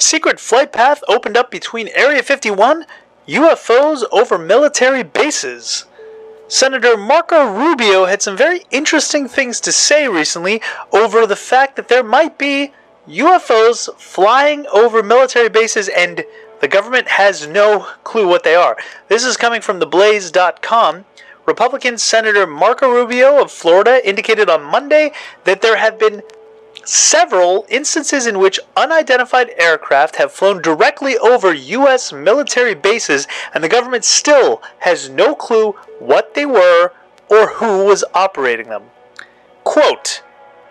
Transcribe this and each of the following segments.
secret flight path opened up between Area 51, UFOs over military bases. Senator Marco Rubio had some very interesting things to say recently over the fact that there might be UFOs flying over military bases and the government has no clue what they are. This is coming from theblaze.com. Republican Senator Marco Rubio of Florida indicated on Monday that there have been several instances in which unidentified aircraft have flown directly over U.S. military bases and the government still has no clue what they were or who was operating them. Quote,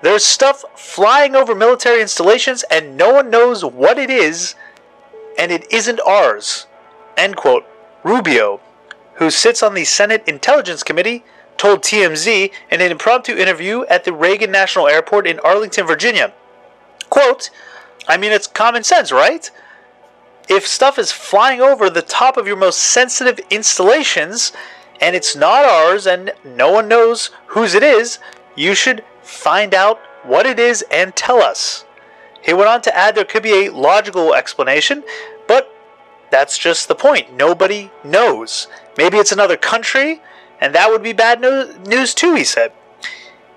"There's stuff flying over military installations and no one knows what it is and it isn't ours." End quote. Rubio, who sits on the Senate Intelligence Committee, told TMZ in an impromptu interview at the Reagan National Airport in Arlington, Virginia. Quote, "I mean, it's common sense, right? If stuff is flying over the top of your most sensitive installations and it's not ours and no one knows whose it is, you should find out what it is and tell us." He went on to add there could be a logical explanation, but that's just the point. Nobody knows. Maybe it's another country, and that would be bad news too, he said.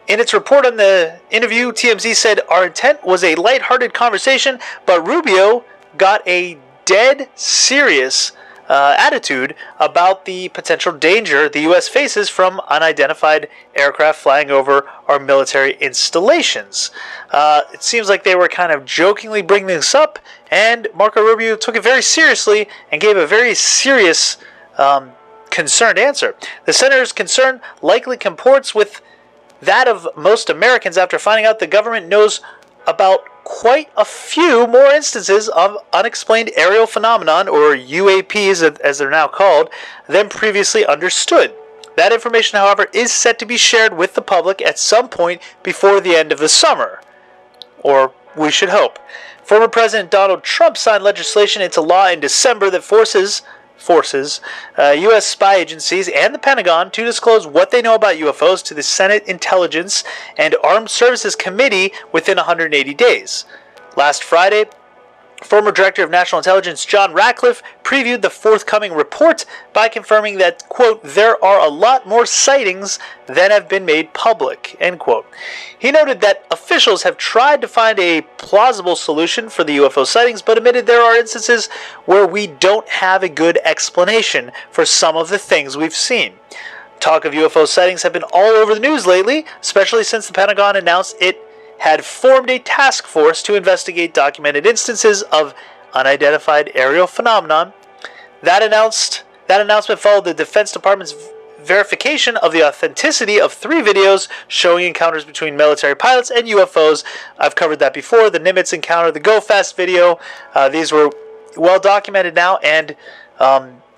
In its report on the interview, TMZ said, "Our intent was a lighthearted conversation, but Rubio got a dead serious attitude about the potential danger the U.S. faces from unidentified aircraft flying over our military installations." It seems like they were kind of jokingly bringing this up, and Marco Rubio took it very seriously and gave a very serious concerned answer. The senator's concern likely comports with that of most Americans after finding out the government knows about quite a few more instances of unexplained aerial phenomenon, or UAPs as they're now called, than previously understood. That information, however, is set to be shared with the public at some point before the end of the summer. Or we should hope. Former President Donald Trump signed legislation into law in December that forces U.S. spy agencies and the Pentagon to disclose what they know about UFOs to the Senate Intelligence and Armed Services Committee within 180 days. Last Friday, former Director of National Intelligence John Ratcliffe previewed the forthcoming report by confirming that, quote, "there are a lot more sightings than have been made public," end quote. He noted that officials have tried to find a plausible solution for the UFO sightings, but admitted there are instances where we don't have a good explanation for some of the things we've seen. Talk of UFO sightings have been all over the news lately, especially since the Pentagon announced it had formed a task force to investigate documented instances of unidentified aerial phenomenon. That announcement followed the Defense Department's verification of the authenticity of 3 videos showing encounters between military pilots and UFOs. I've covered that before. The Nimitz encounter, the Go Fast video. These were well documented now and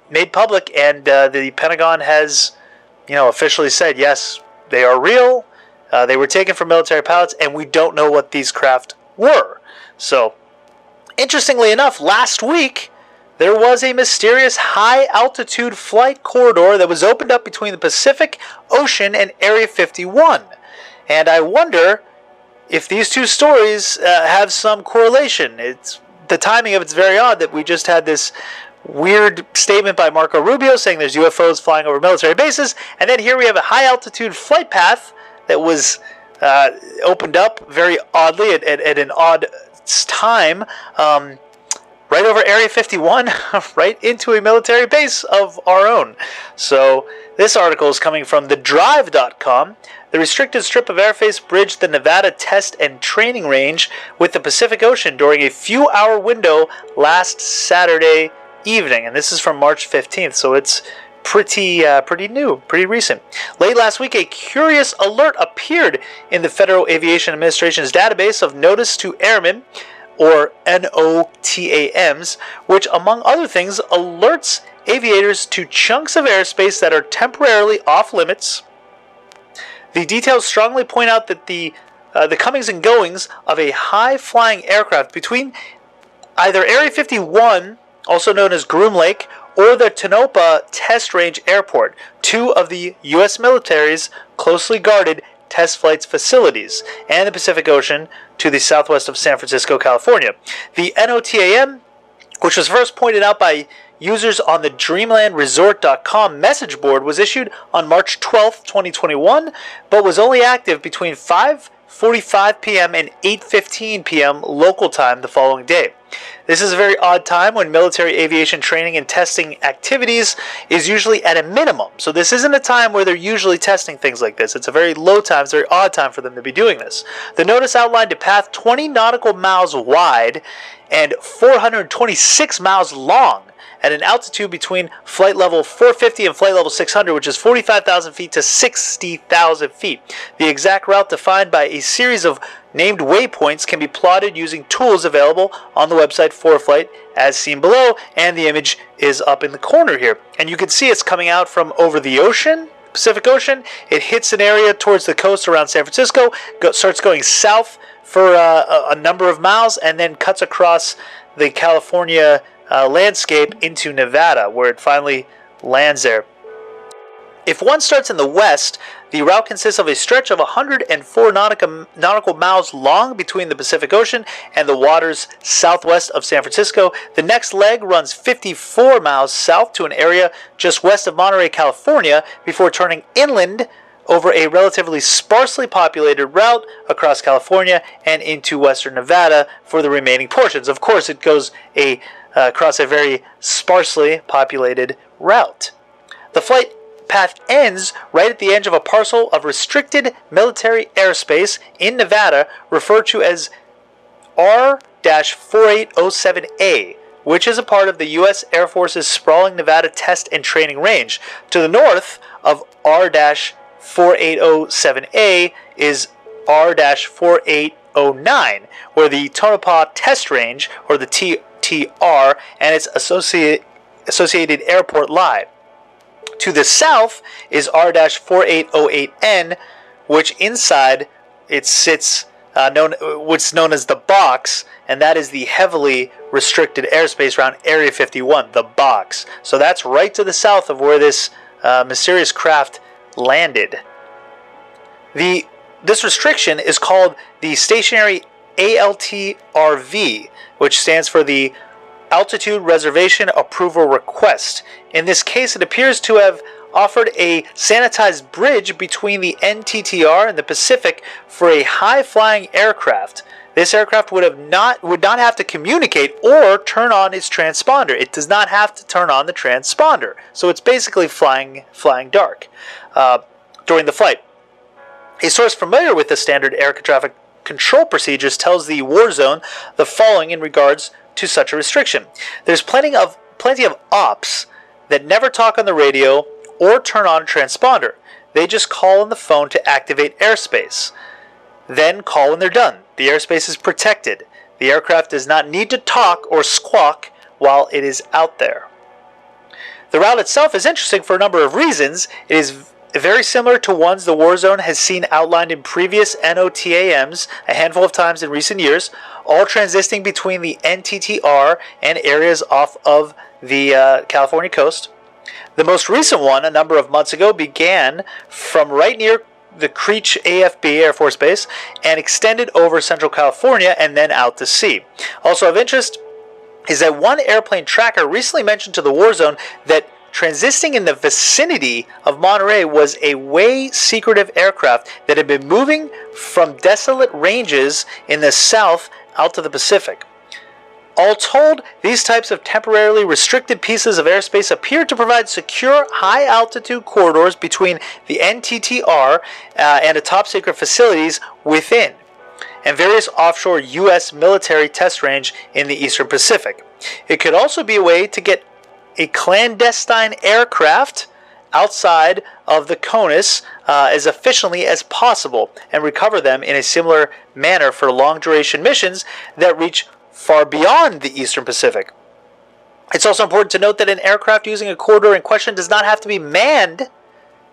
made public, and the Pentagon has, officially said yes, they are real. They were taken from military pilots, and we don't know what these craft were. So, interestingly enough, last week, there was a mysterious high-altitude flight corridor that was opened up between the Pacific Ocean and Area 51. And I wonder if these two stories have some correlation. The timing of it's very odd that we just had this weird statement by Marco Rubio saying there's UFOs flying over military bases, and then here we have a high-altitude flight path that was opened up very oddly at an odd time, right over Area 51, right into a military base of our own. So this article is coming from thedrive.com. The restricted strip of airface bridged the Nevada Test and Training Range with the Pacific Ocean during a few-hour window last Saturday evening, and this is from March 15th, so it's pretty new, pretty recent. Late last week, a curious alert appeared in the Federal Aviation Administration's database of Notice to Airmen, or NOTAMs, which, among other things, alerts aviators to chunks of airspace that are temporarily off limits. The details strongly point out that the comings and goings of a high-flying aircraft between either Area 51, also known as Groom Lake, or the Tonopah Test Range Airport, 2 of the U.S. military's closely guarded test flights facilities and the Pacific Ocean to the southwest of San Francisco, California. The NOTAM, which was first pointed out by users on the dreamlandresort.com message board, was issued on March 12, 2021, but was only active between 5:45 p.m. and 8:15 p.m. local time the following day. This is a very odd time when military aviation training and testing activities is usually at a minimum. So this isn't a time where they're usually testing things like this. It's a very low time, it's a very odd time for them to be doing this. The notice outlined a path 20 nautical miles wide and 426 miles long at an altitude between flight level 450 and flight level 600, which is 45,000 feet to 60,000 feet. The exact route defined by a series of named waypoints can be plotted using tools available on the website ForeFlight, as seen below, and the image is up in the corner here. And you can see it's coming out from over the ocean, Pacific Ocean. It hits an area towards the coast around San Francisco, starts going south for a number of miles, and then cuts across the California landscape into Nevada, where it finally lands there. If one starts in the west, the route consists of a stretch of 104 nautical miles long between the Pacific Ocean and the waters southwest of San Francisco. The next leg runs 54 miles south to an area just west of Monterey, California, before turning inland over a relatively sparsely populated route across California and into western Nevada for the remaining portions. Of course, it goes across a very sparsely populated route. The flight path ends right at the edge of a parcel of restricted military airspace in Nevada, referred to as R-4807A, which is a part of the U.S. Air Force's sprawling Nevada test and training range. To the north of R-4807A is R-4809, where the Tonopah Test Range, or the TR, and its associated airport lie. To the south is R-4808N, which inside it sits what's known as the box, and that is the heavily restricted airspace around Area 51, the box. So that's right to the south of where this mysterious craft landed. This restriction is called the stationary ALTRV, which stands for the Altitude Reservation Approval Request. In this case, it appears to have offered a sanitized bridge between the NTTR and the Pacific for a high-flying aircraft. This aircraft would not have to communicate or turn on its transponder. It does not have to turn on the transponder, so it's basically flying dark during the flight. A source familiar with the standard air traffic control procedures tells the War Zone the following in regards to such a restriction. There's plenty of ops that never talk on the radio or turn on a transponder. They just call on the phone to activate airspace. Then call when they're done. The airspace is protected. The aircraft does not need to talk or squawk while it is out there. The route itself is interesting for a number of reasons. It is very similar to ones the War Zone has seen outlined in previous NOTAMs a handful of times in recent years, all transiting between the NTTR and areas off of the California coast. The most recent one, a number of months ago, began from right near the Creech AFB Air Force Base and extended over Central California and then out to sea. Also of interest is that one airplane tracker recently mentioned to the War Zone that transiting in the vicinity of Monterey was a way secretive aircraft that had been moving from desolate ranges in the south out to the Pacific. All told, these types of temporarily restricted pieces of airspace appear to provide secure high-altitude corridors between the NTTR and the top-secret facilities within, and various offshore U.S. military test range in the Eastern Pacific. It could also be a way to get a clandestine aircraft outside of the CONUS as efficiently as possible and recover them in a similar manner for long-duration missions that reach far beyond the Eastern Pacific. It's also important to note that an aircraft using a corridor in question does not have to be manned.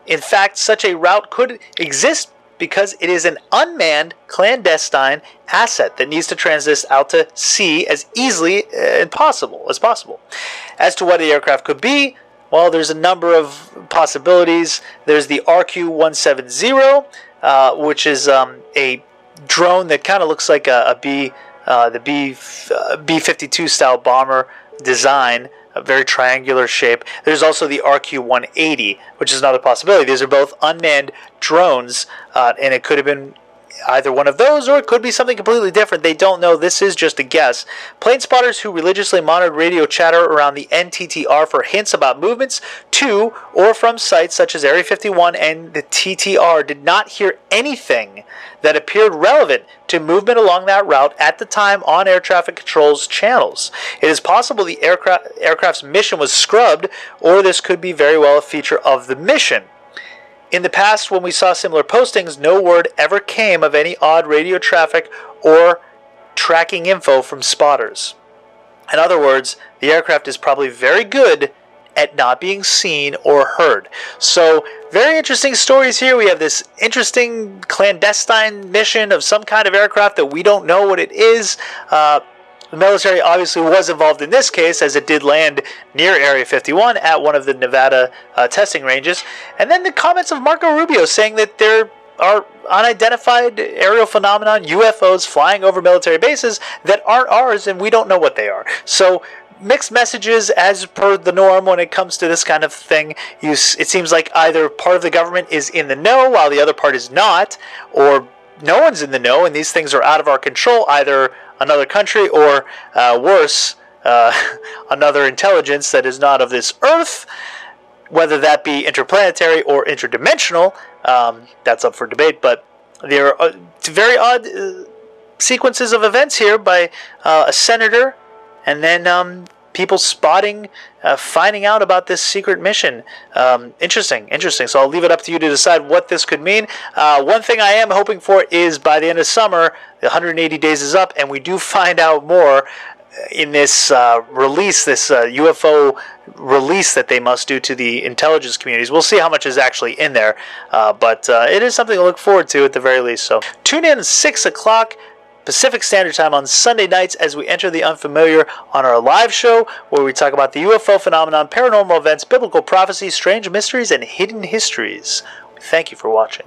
In fact, such a route could exist because it is an unmanned, clandestine asset that needs to transit out to sea as easily as possible. As to what the aircraft could be, Well, there's a number of possibilities. There's the RQ-170, which is a drone that kind of looks like the B-52 style bomber design, a very triangular shape. There's also the RQ-180, which is another possibility. These are both unmanned drones, and it could have been either one of those, or it could be something completely different. They don't know. This is just a guess. Plane spotters who religiously monitored radio chatter around the NTTR for hints about movements to or from sites such as Area 51 and the TTR did not hear anything that appeared relevant to movement along that route at the time on air traffic control's channels. It is possible the aircraft's mission was scrubbed, or this could be very well a feature of the mission. In the past, when we saw similar postings, no word ever came of any odd radio traffic or tracking info from spotters. In other words, the aircraft is probably very good at not being seen or heard. So, very interesting stories here. We have this interesting clandestine mission of some kind of aircraft that we don't know what it is. The military obviously was involved in this case, as it did land near Area 51 at one of the Nevada testing ranges. And then the comments of Marco Rubio saying that there are unidentified aerial phenomenon, UFOs, flying over military bases that aren't ours, and we don't know what they are. So, mixed messages as per the norm when it comes to this kind of thing. It seems like either part of the government is in the know while the other part is not, or no one's in the know and these things are out of our control, either another country or worse, another intelligence that is not of this earth, whether that be interplanetary or interdimensional. That's up for debate, but there are very odd sequences of events here by a senator, and then people spotting, finding out about this secret mission. Interesting. So I'll leave it up to you to decide what this could mean. One thing I am hoping for is by the end of summer, the 180 days is up, and we do find out more in this release, this UFO release that they must do to the intelligence communities. We'll see how much is actually in there, but it is something to look forward to at the very least. So tune in 6 o'clock Pacific Standard Time on Sunday nights as we enter the unfamiliar on our live show, where we talk about the UFO phenomenon, paranormal events, biblical prophecies, strange mysteries, and hidden histories. Thank you for watching.